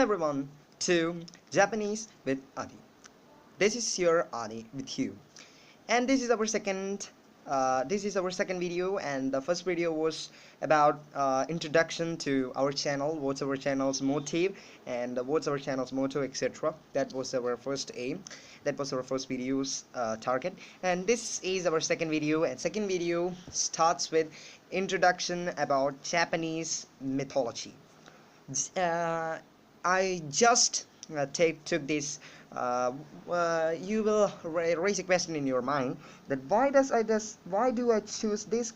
everyone to Japanese with Adi. This is your Adi with you, and this is our second video, and the first video was about introduction to our channel, what's our channel's motive, and what's our channel's motto, etc. That was our first aim. That was our first video's target, and this is our second video. And second video starts with introduction about Japanese mythology. uh, I just took this. You will raise a question in your mind that why do I choose this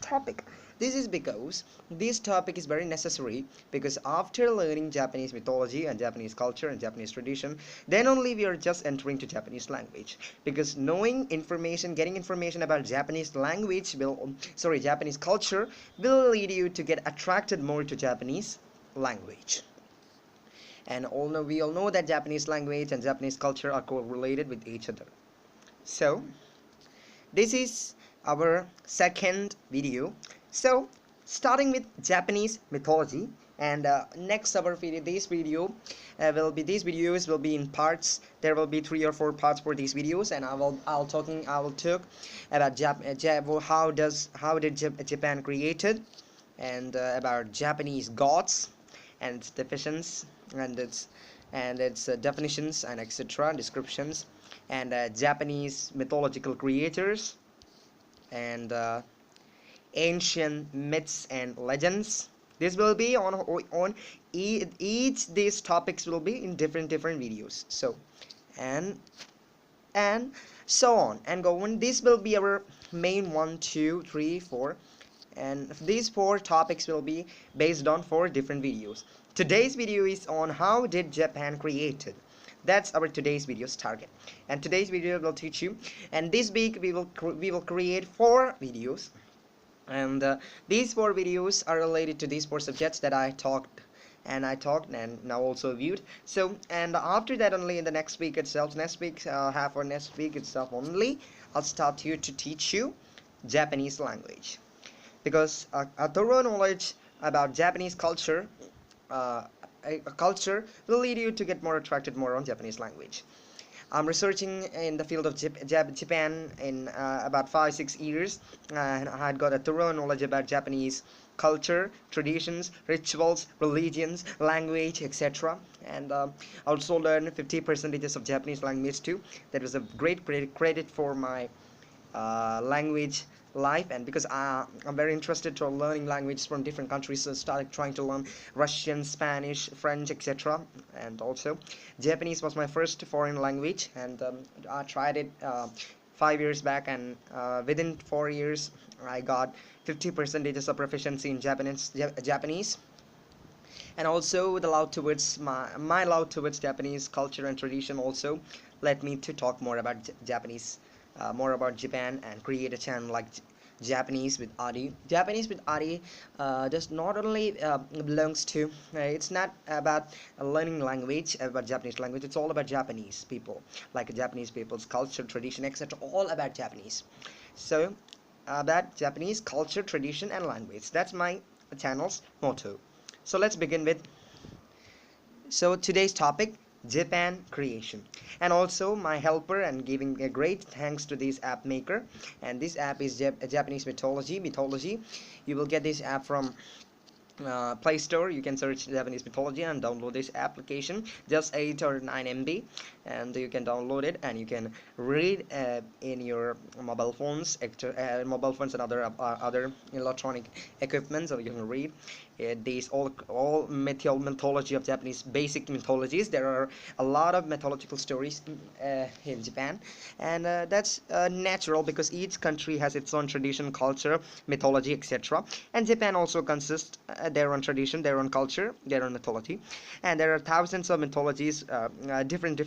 topic? This is because this topic is very necessary, because after learning Japanese mythology and Japanese culture and Japanese tradition, then only we are just entering to Japanese language. Because knowing information, getting information about Japanese language Japanese culture will lead you to get attracted more to Japanese language. And we all know that Japanese language and Japanese culture are correlated with each other. So this is our second video. So starting with Japanese mythology, and next our video, these videos will be in parts. There will be 3 or 4 parts for these videos, and I will talk about how did Japan created, and about Japanese gods and its definitions and its definitions and etc. descriptions, and Japanese mythological creators, and ancient myths and legends. This will be each these topics will be in different videos. So and so on and go on. This will be our main 1, 2, 3, 4, and these 4 topics will be based on 4 different videos. Today's video is on how did Japan created. That's our today's video's target, and today's video will teach you. And this week we will create 4 videos, and these 4 videos are related to these 4 subjects that I talked and now also viewed. So, and after that, only in the next week itself, next week only, I'll start here to teach you Japanese language, because a thorough knowledge about Japanese culture will lead you to get more attracted more on Japanese language. I'm researching in the field of Japan in about 5-6 years, and I had got a thorough knowledge about Japanese culture, traditions, rituals, religions, language, etc. And also learned 50% of Japanese language too. That was a great credit for my language life, and because I'm very interested to learning languages from different countries, so started trying to learn Russian, Spanish, French, etc. And also Japanese was my first foreign language, and I tried it 5 years back, and within 4 years I got 50% of proficiency in Japanese. And also the love towards my love towards Japanese culture and tradition also led me to talk more about more about Japan, and create a channel like Japanese with Adi. Japanese with Adi just not only belongs to it's not about learning language about Japanese language. It's all about Japanese people, like Japanese people's culture, tradition, etc. All about Japanese. So about Japanese culture, tradition, and language. That's my channel's motto. So let's begin with today's topic, Japan creation. And also my helper, and giving a great thanks to this app maker, and this app is Japanese mythology. You will get this app from Play Store. You can search Japanese mythology and download this application, just 8 or 9 MB, and you can download it, and you can read in your mobile phones and other electronic equipment, so you can read these all mythology of Japanese, basic mythologies. There are a lot of mythological stories in Japan, and that's natural, because each country has its own tradition, culture, mythology, etc. And Japan also consists their own tradition, their own culture, their own mythology, and there are thousands of mythologies, different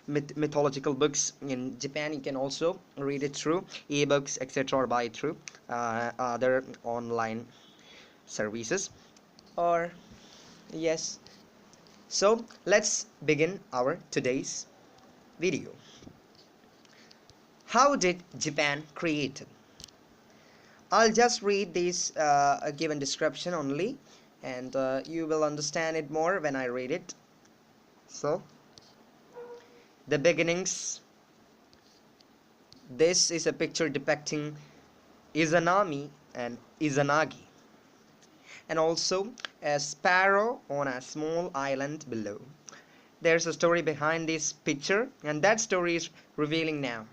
mythological books in Japan. You can also read it through ebooks, etc., or buy it through other online services. Or yes. So let's begin our today's video. How did Japan created? I'll just read this given description only, and you will understand it more when I read it. So, the beginnings. This is a picture depicting Izanami and Izanagi, and also a sparrow on a small island below. There's a story behind this picture, and that story is revealing now.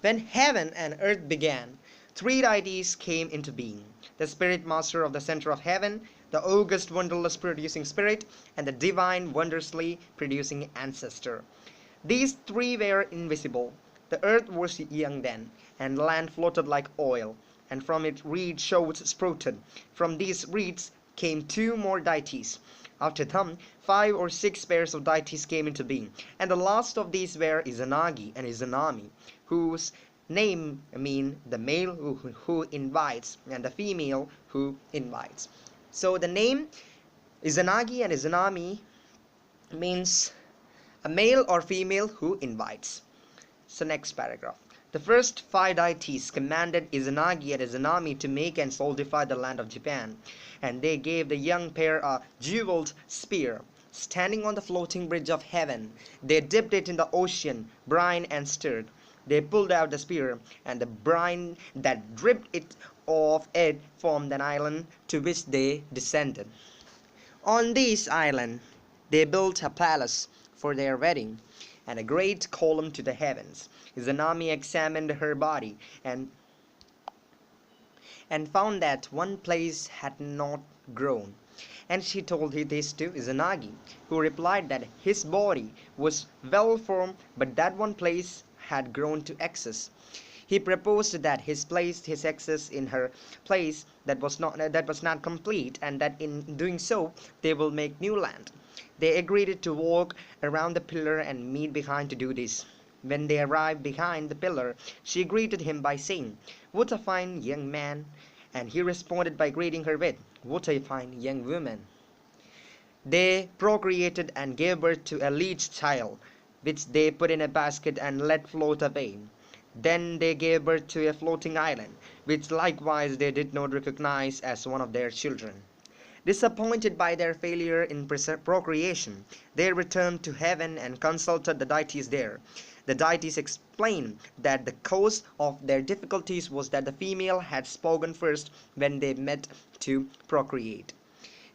When heaven and earth began, three deities came into being: the spirit master of the center of heaven, the august wonderless producing spirit, and the divine wondrously producing ancestor. These three were invisible. The earth was young then, and land floated like oil, and from it reed shoots sprouted. From these reeds came two more deities. After them, 5 or 6 pairs of deities came into being, and the last of these were Izanagi and Izanami, whose name mean the male who invites and the female who invites. So the name Izanagi and Izanami means a male or female who invites. So next paragraph. The first 5 deities commanded Izanagi and Izanami to make and solidify the land of Japan, and they gave the young pair a jeweled spear. Standing on the floating bridge of heaven, they dipped it in the ocean brine and stirred. They pulled out the spear, and the brine that dripped it off it formed an island to which they descended. On this island they built a palace for their wedding, and a great column to the heavens. Izanami examined her body and found that one place had not grown. And she told this to Izanagi, who replied that his body was well formed, but that one place had grown to excess. He proposed that he placed his excess in her place that was not complete, and that in doing so they will make new land. They agreed to walk around the pillar and meet behind to do this. When they arrived behind the pillar, she greeted him by saying, "What a fine young man!" And he responded by greeting her with, "What a fine young woman!" They procreated and gave birth to a leech child, which they put in a basket and let float away. Then they gave birth to a floating island, which likewise they did not recognize as one of their children. Disappointed by their failure in procreation, they returned to heaven and consulted the deities there. The deities explained that the cause of their difficulties was that the female had spoken first when they met to procreate.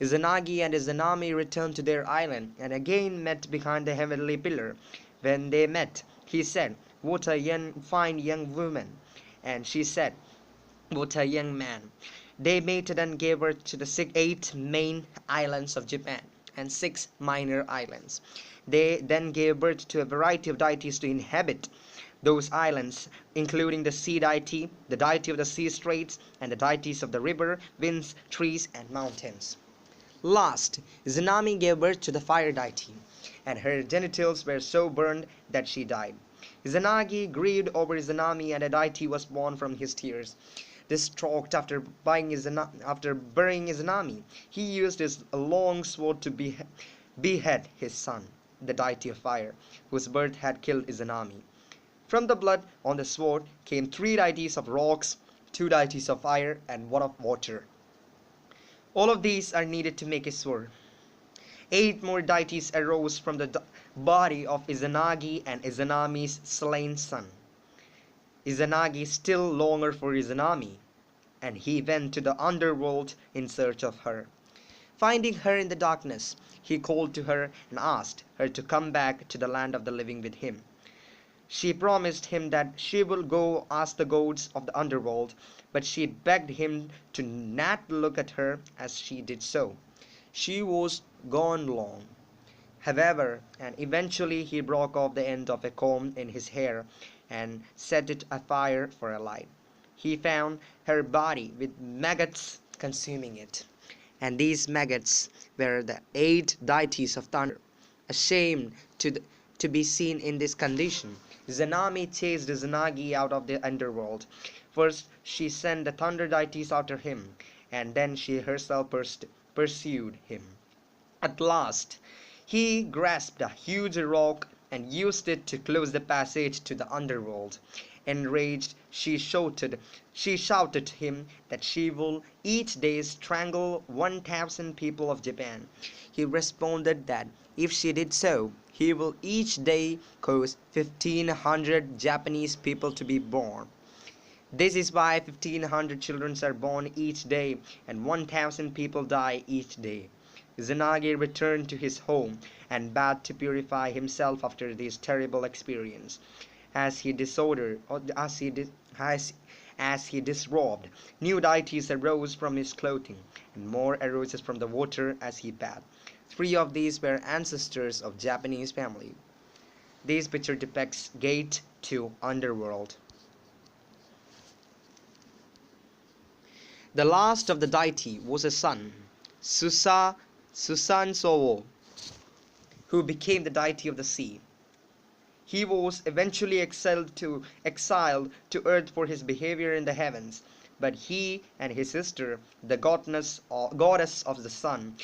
Izanagi and Izanami returned to their island and again met behind the heavenly pillar. When they met, he said, "What a fine young woman!" And she said, "What a young man!" They mated and gave birth to the 8 main islands of Japan and 6 minor islands. They then gave birth to a variety of deities to inhabit those islands, including the sea deity, the deity of the sea straits, and the deities of the river, winds, trees, and mountains. Last, Izanami gave birth to the fire deity, and her genitals were so burned that she died. Izanagi grieved over Izanami, and a deity was born from his tears. Distraught after burying Izanami, he used his long sword to behead his son, the deity of fire, whose birth had killed Izanami. From the blood on the sword came 3 deities of rocks, 2 deities of fire, and 1 of water. All of these are needed to make a sword. 8 more deities arose from the body of Izanagi and Izanami's slain son. Izanagi still longed for Izanami, and he went to the underworld in search of her. Finding her in the darkness, he called to her and asked her to come back to the land of the living with him. She promised him that she will go ask the gods of the underworld, but she begged him to not look at her as she did so. She was gone long, however, and eventually he broke off the end of a comb in his hair and set it afire for a light. He found her body with maggots consuming it, and these maggots were the 8 deities of thunder. Ashamed to be seen in this condition, Izanami chased Izanagi out of the underworld. First she sent the thunder deities after him, and then she herself pursued him. At last he grasped a huge rock and used it to close the passage to the underworld, Enraged, she shouted to him that she will each day strangle 1,000 people of Japan. He responded that if she did so, he will each day cause 1,500 Japanese people to be born. This is why 1,500 children are born each day and 1,000 people die each day. Izanagi returned to his home and bathed to purify himself after this terrible experience. As he disordered, or as he disrobed, new deities arose from his clothing, and more arose from the water as he bathed. Three of these were ancestors of Japanese family. This picture depicts Gate to Underworld. The last of the deity was a son, Susansowo, who became the deity of the sea. He was eventually exiled to earth for his behavior in the heavens, but he and his sister, the goddess of the sun,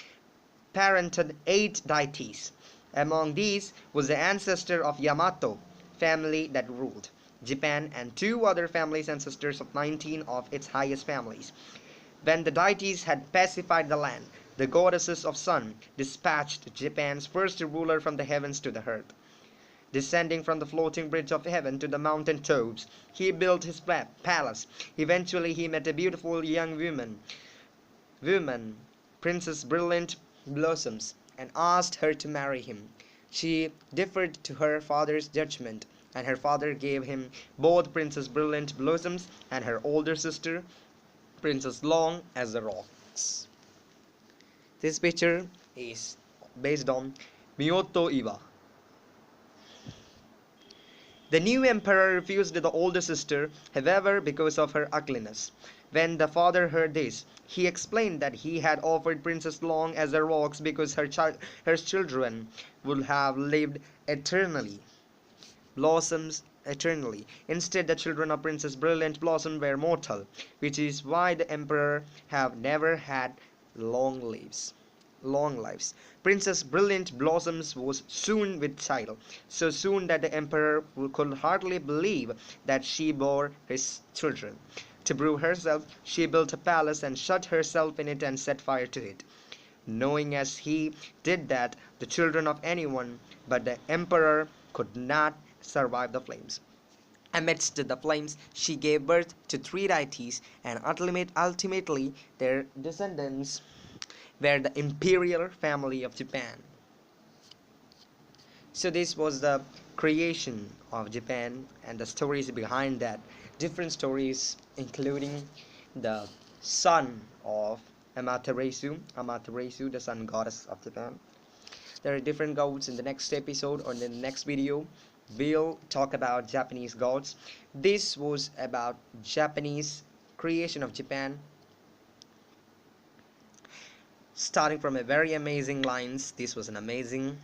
parented 8 deities. Among these was the ancestor of Yamato family that ruled Japan and 2 other families ancestors of 19 of its highest families. When the deities had pacified the land, the goddesses of sun dispatched Japan's first ruler from the heavens to the earth. Descending from the floating bridge of heaven to the mountain tops, he built his palace. Eventually he met a beautiful young woman, Princess Brilliant Blossoms, and asked her to marry him. She deferred to her father's judgment, and her father gave him both Princess Brilliant Blossoms and her older sister, Princess Long as the rocks. This picture is based on Myoto Iwa. The new emperor refused the older sister, however, because of her ugliness. When the father heard this, he explained that he had offered Princess Long as the rocks because her children would have lived eternally. Blossoms eternally. Instead, the children of Princess Brilliant Blossom were mortal, which is why the emperor have never had long lives. Princess Brilliant Blossoms was soon with child, so soon that the emperor could hardly believe that she bore his children. To prove herself, she built a palace and shut herself in it and set fire to it, knowing as he did that the children of anyone but the emperor could not survive the flames. Amidst the flames, she gave birth to 3 deities, and ultimately their descendants were the imperial family of Japan. So this was the creation of Japan and the stories behind that. Different stories including the son of Amaterasu, the sun goddess of Japan. There are different gods. In the next episode or in the next video, we'll talk about Japanese gods. This was about Japanese creation of Japan, starting from a very amazing lines. This was an amazing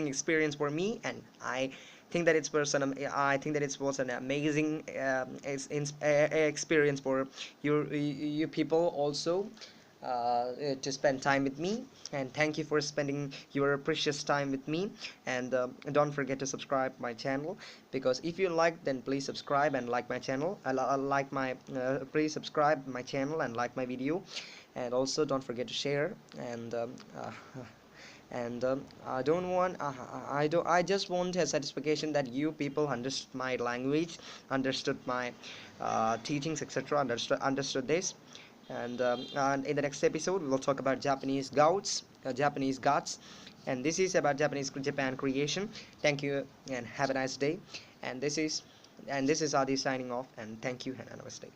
experience for me, and I think that it was an amazing experience for you people also, to spend time with me. And thank you for spending your precious time with me. And don't forget to subscribe my channel, because if you like, then please subscribe and like my channel. Please subscribe my channel and like my video, and also don't forget to share. And I just want a satisfaction that you people understood my language, understood my teachings, etc. Understood this. And in the next episode we will talk about Japanese gods, and this is about Japan creation. Thank you and have a nice day. And this is Adi signing off, and thank you and have a nice day.